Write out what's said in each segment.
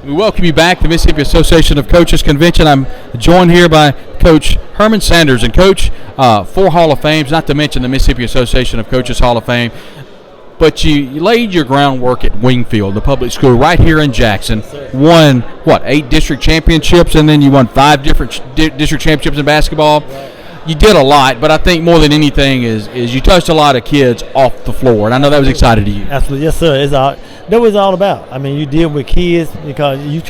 We welcome you back to the Mississippi Association of Coaches Convention. I'm joined here by Coach Herman Sanders. And, Coach, 4 Hall of Fames, not to mention the Mississippi Association of Coaches Hall of Fame. But you laid your groundwork at Wingfield, the public school right here in Jackson. Won, 8 district championships, and then you won 5 different district championships in basketball. You did a lot, but I think more than anything is you touched a lot of kids off the floor, and I know that was exciting to you. Absolutely, yes, sir. That was all about. I mean, you deal with kids because what you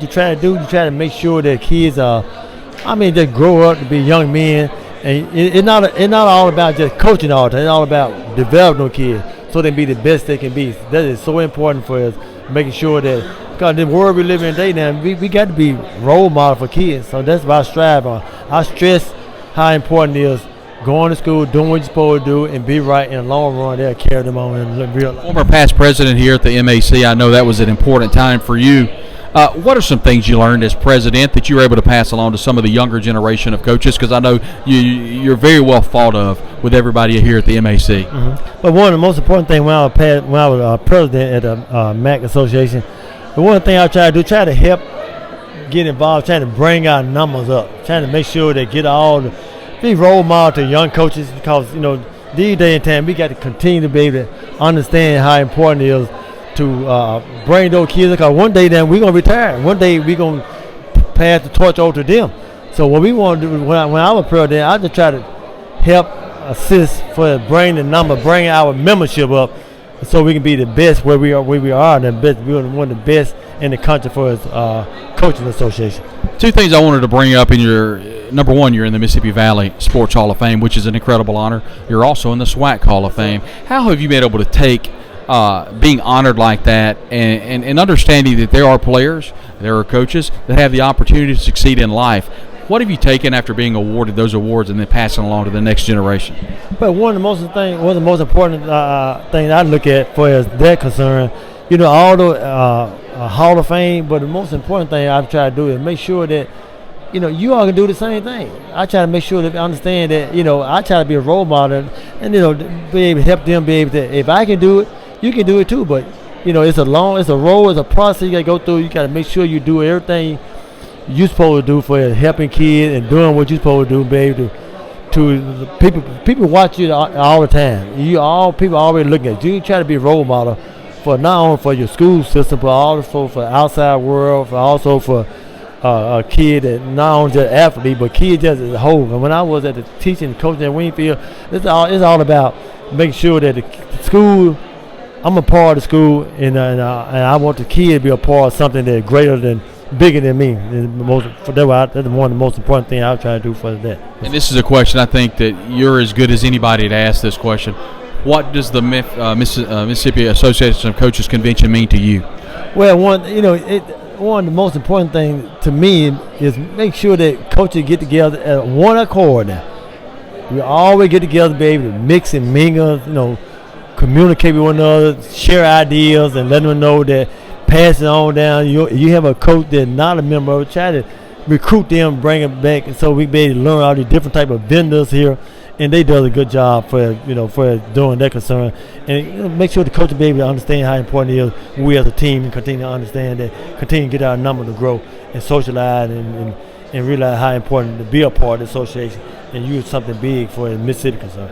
try to do, you try to make sure that kids they grow up to be young men, and it's not all about just coaching all the time. It's all about developing those kids so they can be the best they can be. That is so important for us, making sure that because the world we live in today now, we got to be role model for kids. So that's what I strive on. I stress how important it is going to school, doing what you're supposed to do, and be right in the long run. They'll carry them on in real life. Former past president here at the MAC, I know that was an important time for you. What are some things you learned as president that you were able to pass along to some of the younger generation of coaches? Because I know you're very well thought of with everybody here at the MAC. Mm-hmm. But one of the most important things when I was president at the MAC Association, the one thing I try to help get involved, trying to bring our numbers up, trying to make sure they get be role model to young coaches because, these days and time, we got to continue to be able to understand how important it is to bring those kids because one day then we're going to retire. One day we're going to pass the torch over to them. So what we want to do, when I was president, I just try to help assist for bringing our membership up so we can be the best where we are the best. We're one of the best in the country for coaching association. 2 things I wanted to bring up in your number one, you're in the Mississippi Valley Sports Hall of Fame, which is an incredible honor. You're also in the SWAC Hall of Fame. How have you been able to take being honored like that and understanding that there are players, there are coaches that have the opportunity to succeed in life? What have you taken after being awarded those awards and then passing along to the next generation? But one of the most important things I look at for as that concern, all the Hall of Fame, but the most important thing I've tried to do is make sure that you all can do the same thing. I try to make sure that they understand that, I try to be a role model and, be able to help them be able to, if I can do it, you can do it too. But, it's a role, it's a process you got to go through. You got to make sure you do everything you're supposed to do for helping kids and doing what you're supposed to do, be able to people watch you all the time. People always looking at you. You try to be a role model for not only for your school system, but also for the outside world, also for a kid that not only just athlete, but kids just as a whole. And when I was at the teaching and coaching at Wingfield, it's all about making sure that the school, I'm a part of the school, and I want the kid to be a part of something that's greater than, bigger than me. That's one of the most important things I'll try to do for that. And this is a question I think that you're as good as anybody to ask this question. What does the Mississippi Association of Coaches Convention mean to you? Well, one of the most important things to me is make sure that coaches get together at one accord now. We always get together to be able to mix and mingle, communicate with one another, share ideas, and let them know that pass it on down. You have a coach that's not a member, try to recruit them, bring them back, and so we be able to learn all these different type of vendors here. And they do a good job for doing that concern, and make sure the coach will be able to understand how important it is. We as a team and continue to understand that, continue to get our number to grow and socialize and realize how important to be a part of the association and use something big for the Mississippi concern.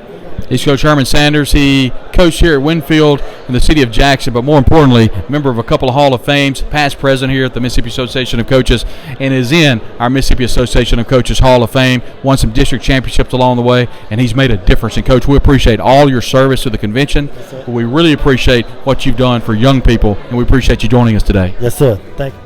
He's Coach Herman Sanders. He coached here at Wingfield in the city of Jackson, but more importantly, member of a couple of Hall of Fames, past president here at the Mississippi Association of Coaches, and is in our Mississippi Association of Coaches Hall of Fame, won some district championships along the way, and he's made a difference. And, Coach, we appreciate all your service to the convention. Yes, we really appreciate what you've done for young people, and we appreciate you joining us today. Yes, sir. Thank you.